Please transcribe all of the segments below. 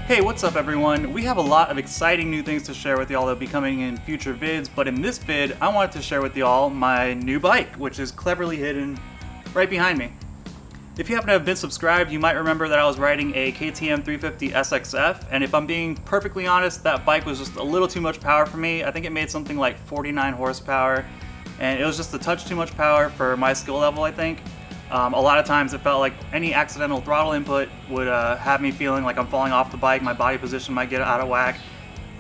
Hey, what's up everyone? We have a lot of exciting new things to share with y'all that will be coming in future vids, but in this vid, I wanted to share with y'all my new bike, which is cleverly hidden right behind me. If you happen to have been subscribed, you might remember that I was riding a KTM 350 SXF, and if I'm being perfectly honest, that bike was just a little too much power for me. I think it made something like 49 horsepower, and it was just a touch too much power for my skill level, I think. A lot of times it felt like any accidental throttle input would have me feeling like I'm falling off the bike, my body position might get out of whack,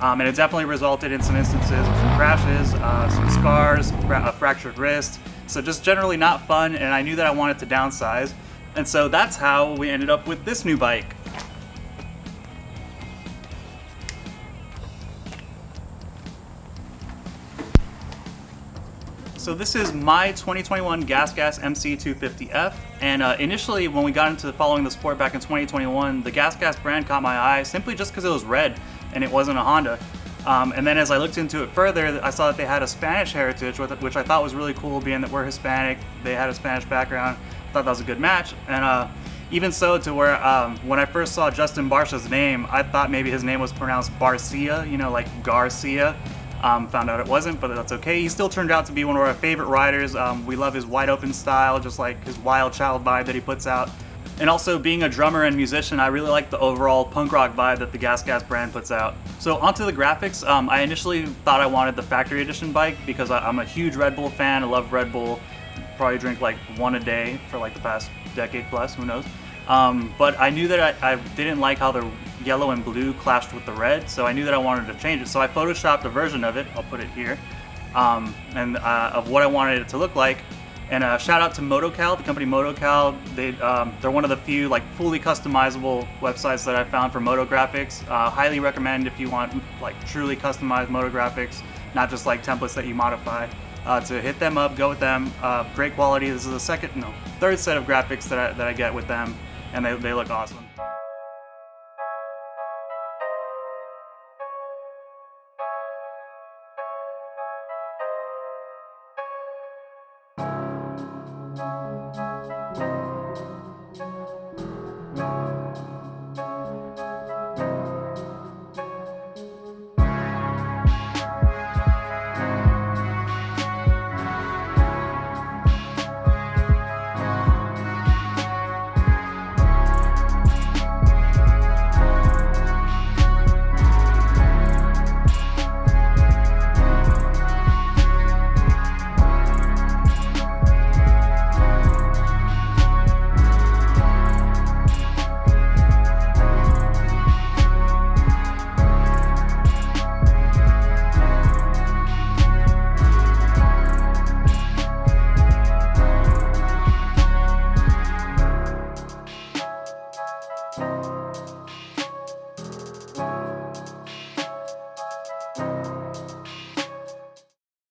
and it definitely resulted in some instances of some crashes, some scars, a fractured wrist, so just generally not fun, and I knew that I wanted to downsize, and so that's how we ended up with this new bike. So this is my 2021 GasGas MC250F, and initially when we got into following the sport back in 2021, the GasGas brand caught my eye simply just because it was red and it wasn't a Honda. And then as I looked into it further, I saw that they had a Spanish heritage, which I thought was really cool, being that we're Hispanic, they had a Spanish background. I thought that was a good match, and even so to where when I first saw Justin Barcia's name, I thought maybe his name was pronounced Barcia, you know, like Garcia. Found out it wasn't, but that's okay. He still turned out to be one of our favorite riders. We love his wide open style, just like his wild child vibe that he puts out. And also being a drummer and musician, I really like the overall punk rock vibe that the GasGas brand puts out. So onto the graphics, I initially thought I wanted the factory edition bike because I'm a huge Red Bull fan. I love Red Bull. Probably drink like one a day for like the past decade plus, who knows. But I knew that I didn't like how the yellow and blue clashed with the red, so I knew that I wanted to change it. So I photoshopped a version of it, I'll put it here, of what I wanted it to look like. And shout out to Motocal, the company Motocal. They're one of the few like fully customizable websites that I found for moto graphics. Highly recommend if you want like truly customized moto graphics, not just like templates that you modify. To hit them up, go with them. Great quality. This is the third set of graphics that I get with them, and they look awesome.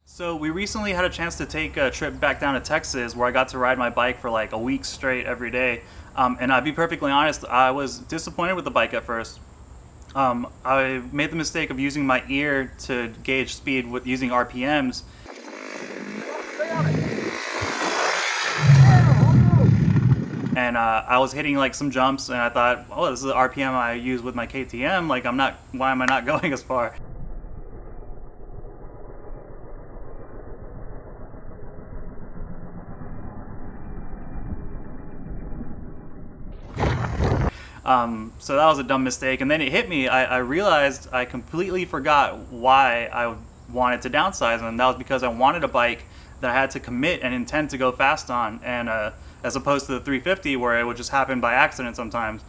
So we recently had a chance to take a trip back down to Texas where I got to ride my bike for like a week straight every day. And I'll be perfectly honest, I was disappointed with the bike at first. I made the mistake of using my ear to gauge speed with using RPMs. And I was hitting like some jumps and I thought, oh, this is the RPM I use with my KTM, like why am I not going as far? So that was a dumb mistake, and then it hit me. I realized I completely forgot why I wanted to downsize, and that was because I wanted a bike that I had to commit and intend to go fast on, and as opposed to the 350 where it would just happen by accident sometimes.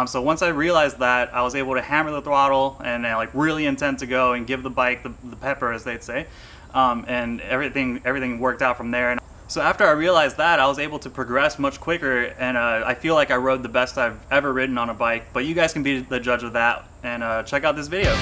So once I realized that, I was able to hammer the throttle and like really intend to go and give the bike the pepper, as they'd say, and everything worked out from there. So after I realized that, I was able to progress much quicker, and I feel like I rode the best I've ever ridden on a bike, but you guys can be the judge of that, and check out this video.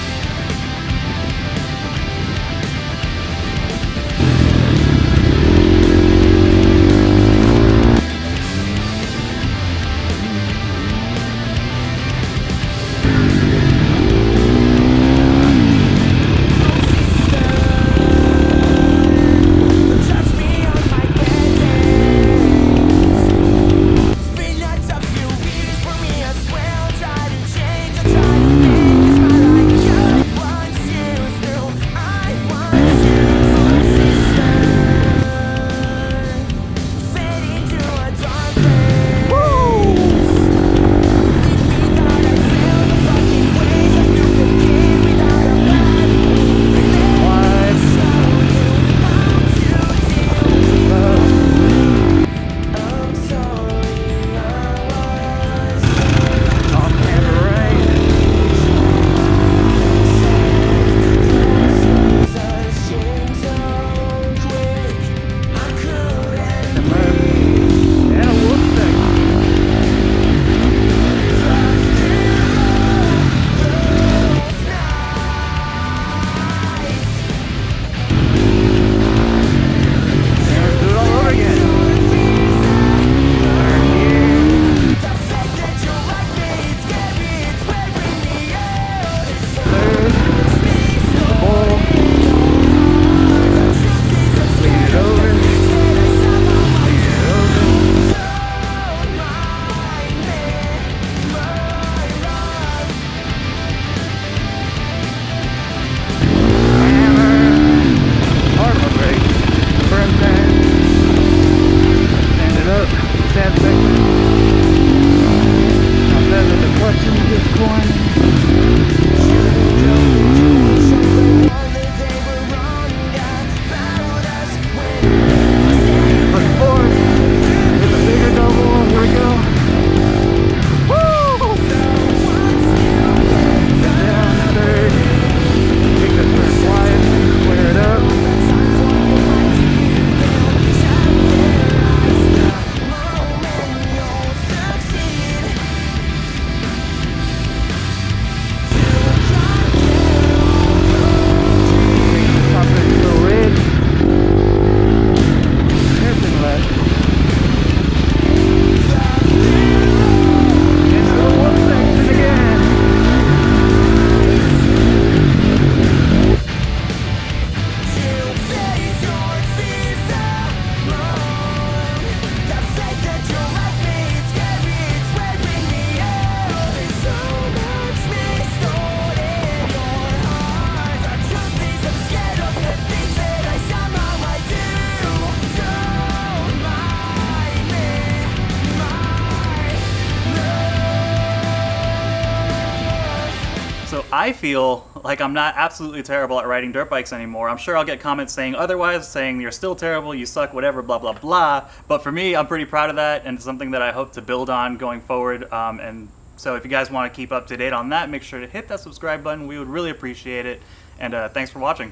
Been nuts a few weeks for me, I swear I'll try to change, I'll try to I feel like I'm not absolutely terrible at riding dirt bikes anymore. I'm sure I'll get comments saying otherwise, saying you're still terrible, you suck, whatever, blah, blah, blah. But for me, I'm pretty proud of that, and it's something that I hope to build on going forward. And so if you guys want to keep up to date on that, make sure to hit that subscribe button. We would really appreciate it. And thanks for watching.